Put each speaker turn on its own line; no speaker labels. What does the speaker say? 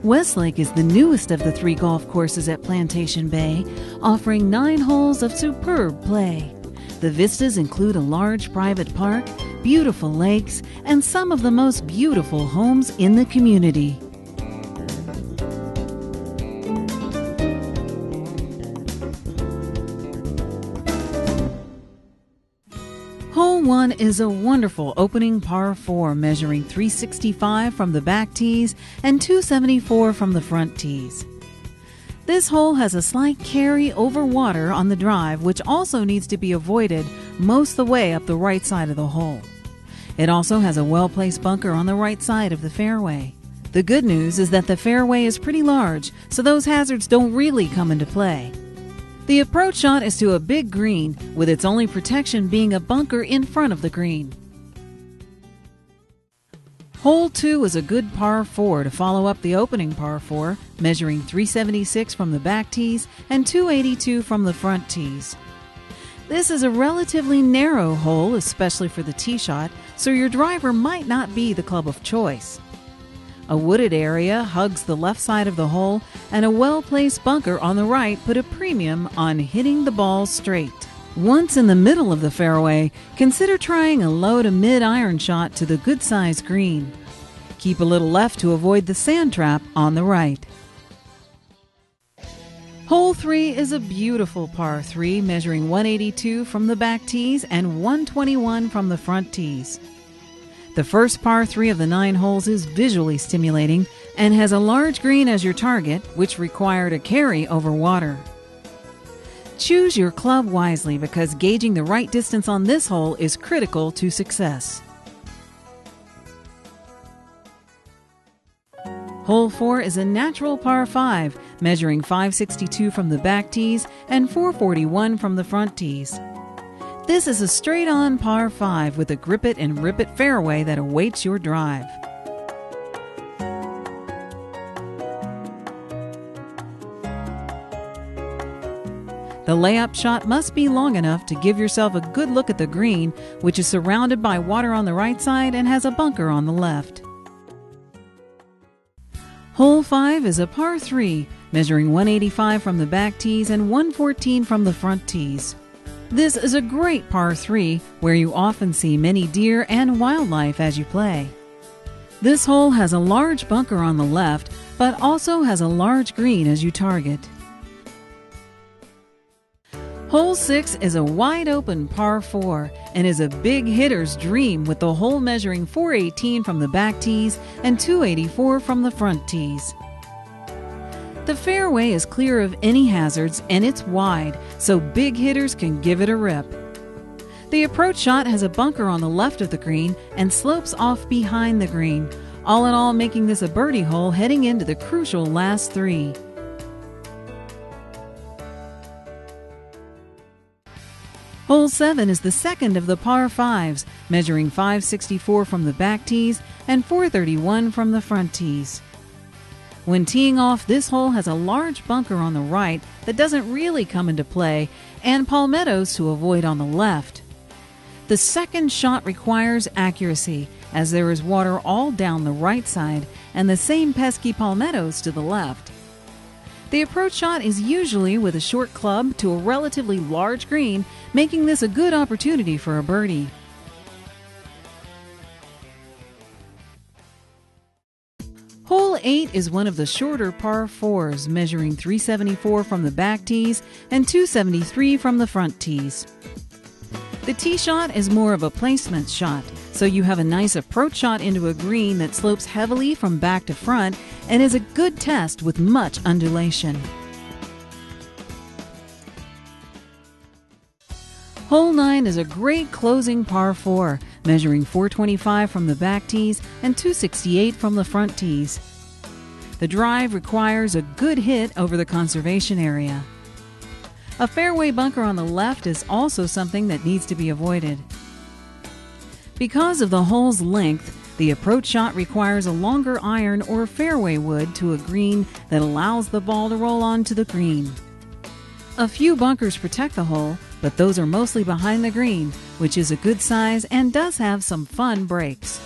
Westlake is the newest of the 3 golf courses at Plantation Bay, offering 9 holes of superb play. The vistas include a large private park, beautiful lakes, and some of the most beautiful homes in the community. Hole 1 is a wonderful opening par 4 measuring 365 from the back tees and 274 from the front tees. This hole has a slight carry over water on the drive, which also needs to be avoided most of the way up the right side of the hole. It also has a well-placed bunker on the right side of the fairway. The good news is that the fairway is pretty large, so those hazards don't really come into play. The approach shot is to a big green, with its only protection being a bunker in front of the green. Hole 2 is a good par 4 to follow up the opening par 4, measuring 376 from the back tees and 282 from the front tees. This is a relatively narrow hole, especially for the tee shot, so your driver might not be the club of choice. A wooded area hugs the left side of the hole, and a well-placed bunker on the right put a premium on hitting the ball straight. Once in the middle of the fairway, consider trying a low to mid-iron shot to the good-sized green. Keep a little left to avoid the sand trap on the right. Hole 3 is a beautiful par 3 measuring 182 from the back tees and 121 from the front tees. The first par 3 of the 9 holes is visually stimulating and has a large green as your target, which required a carry over water. Choose your club wisely because gauging the right distance on this hole is critical to success. Hole 4 is a natural par 5, measuring 562 from the back tees and 441 from the front tees. This is a straight-on par 5 with a grip it and rip it fairway that awaits your drive. The layup shot must be long enough to give yourself a good look at the green, which is surrounded by water on the right side and has a bunker on the left. Hole 5 is a par 3, measuring 185 from the back tees and 114 from the front tees. This is a great par 3 where you often see many deer and wildlife as you play. This hole has a large bunker on the left, but also has a large green as you target. Hole 6 is a wide-open par 4 and is a big hitter's dream with the hole measuring 418 from the back tees and 284 from the front tees. The fairway is clear of any hazards and it's wide, so big hitters can give it a rip. The approach shot has a bunker on the left of the green and slopes off behind the green, all in all making this a birdie hole heading into the crucial last 3. Hole 7 is the second of the par 5s, measuring 564 from the back tees and 431 from the front tees. When teeing off, this hole has a large bunker on the right that doesn't really come into play and palmettos to avoid on the left. The second shot requires accuracy as there is water all down the right side and the same pesky palmettos to the left. The approach shot is usually with a short club to a relatively large green, making this a good opportunity for a birdie. Hole 8 is one of the shorter par 4s, measuring 374 from the back tees and 273 from the front tees. The tee shot is more of a placement shot, so you have a nice approach shot into a green that slopes heavily from back to front and is a good test with much undulation. Hole 9 is a great closing par 4, measuring 425 from the back tees and 268 from the front tees. The drive requires a good hit over the conservation area. A fairway bunker on the left is also something that needs to be avoided. Because of the hole's length, the approach shot requires a longer iron or fairway wood to a green that allows the ball to roll onto the green. A few bunkers protect the hole, but those are mostly behind the green, which is a good size and does have some fun breaks.